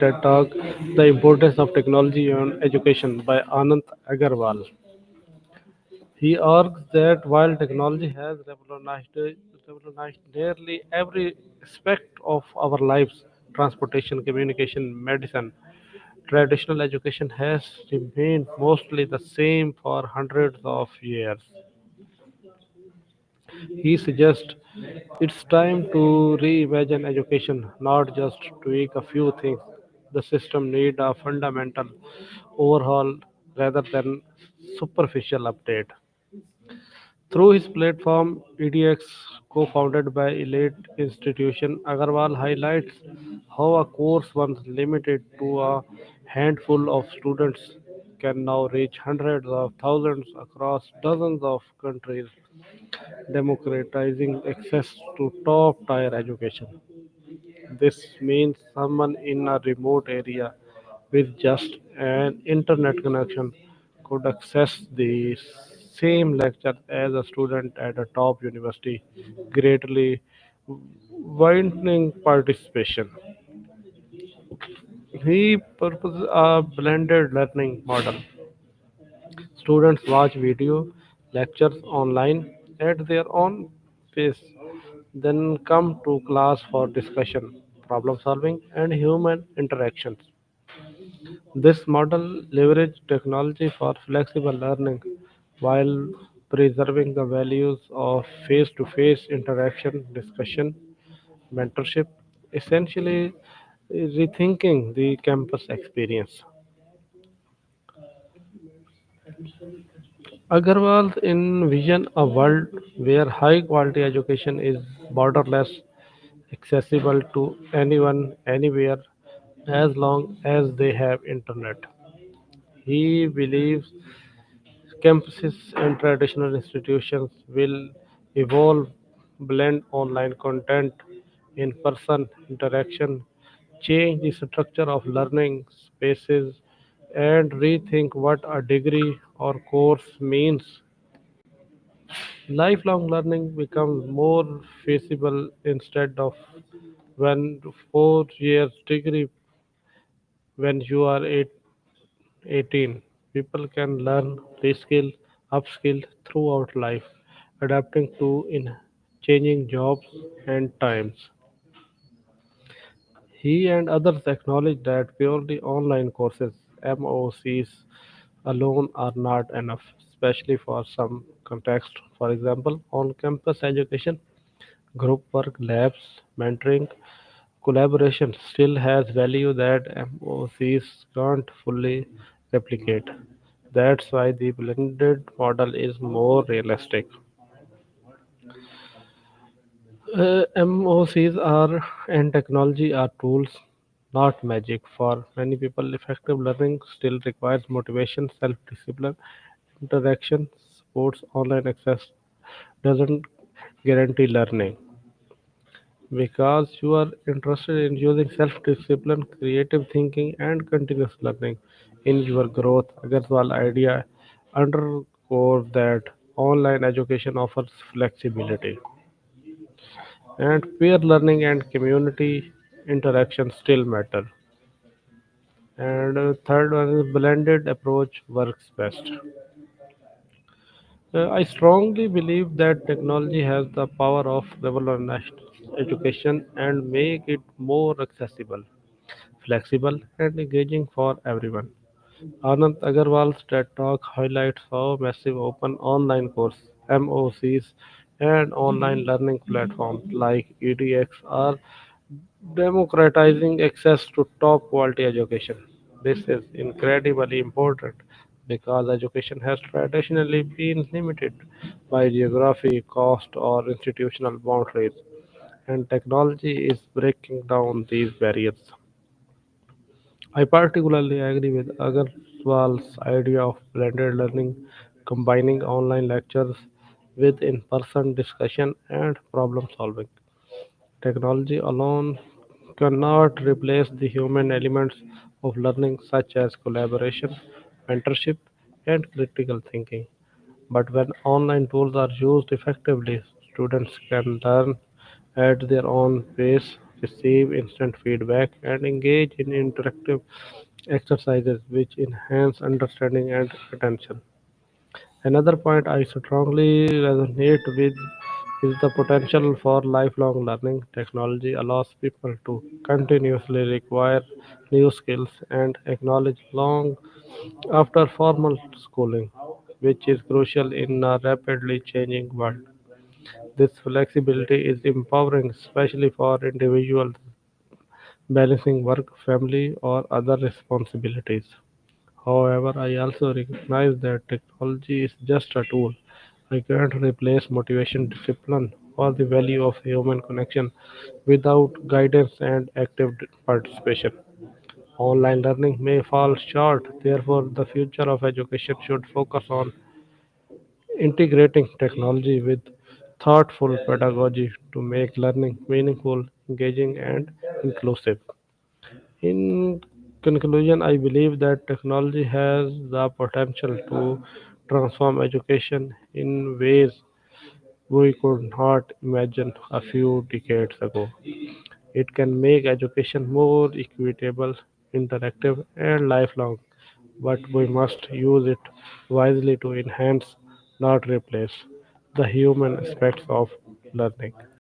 TED Talk, The Importance of Technology on Education by Anant Agarwal. He argues that while technology has revolutionized nearly every aspect of our lives, transportation, communication, medicine, traditional education has remained mostly the same for hundreds of years. He suggests it's time to reimagine education, not just tweak a few things. The system needs a fundamental overhaul rather than superficial update. Through his platform EDX, co-founded by Elite Institution, Agarwal highlights how a course once limited to a handful of students can now reach hundreds of thousands across dozens of countries, democratizing access to top-tier education. This means someone in a remote area with just an internet connection could access the same lecture as a student at a top university, greatly widening participation. He proposes a blended learning model. Students watch video lectures online at their own pace, then come to class for discussion, problem solving, and human interactions. This model leverages technology for flexible learning while preserving the values of face to face interaction, discussion, mentorship, essentially rethinking the campus experience. Agarwal envision a world where high quality education is borderless, accessible to anyone, anywhere, as long as they have internet. He believes campuses and traditional institutions will evolve, blend online content, in person interaction, change the structure of learning spaces, and rethink what a degree or course means. Lifelong learning becomes more feasible instead of one 4 years degree when you are 18. People can learn, reskill, upskill throughout life, adapting to in changing jobs and times. He and others acknowledge that purely online courses (MOOCs) alone are not enough, especially for some contexts. For example, on-campus education, group work, labs, mentoring, collaboration still has value that MOOCs can't fully replicate. That's why the blended model is more realistic. MOCs are and technology are tools, not magic. For many people, effective learning still requires motivation, self-discipline, interaction, supports online access doesn't guarantee learning. Because you are interested in using self-discipline, creative thinking, and continuous learning in your growth. Agarwal idea underscores that online education offers flexibility and peer learning and community interaction still matter. And third one is blended approach works best. I strongly believe that technology has the power of revolutionize education and make it more accessible, flexible, and engaging for everyone. Anant Agarwal's TED Talk highlights how massive open online courses, MOCs, and online learning platforms like EDX are democratizing access to top quality education. This is incredibly important because education has traditionally been limited by geography, cost, or institutional boundaries, and technology is breaking down these barriers. I particularly agree with Agarwal's idea of blended learning, combining online lectures with in person discussion and problem solving. Technology alone cannot replace the human elements of learning, such as collaboration, mentorship, and critical thinking. But when online tools are used effectively, students can learn at their own pace receive instant feedback, and engage in interactive exercises which enhance understanding and attention. Another point I strongly resonate with is the potential for lifelong learning. Technology allows people to continuously acquire new skills and acknowledge long after formal schooling, which is crucial in a rapidly changing world. This flexibility is empowering, especially for individuals balancing work, family, or other responsibilities. However, I also recognize that technology is just a tool. I can't replace motivation, discipline, or the value of human connection without guidance and active participation. Online learning may fall short, therefore, the future of education should focus on integrating technology with thoughtful pedagogy to make learning meaningful, engaging, and inclusive. In conclusion, I believe that technology has the potential to transform education in ways we could not imagine a few decades ago. It can make education more equitable, interactive, and lifelong, but we must use it wisely to enhance, not replace, the human aspects of learning.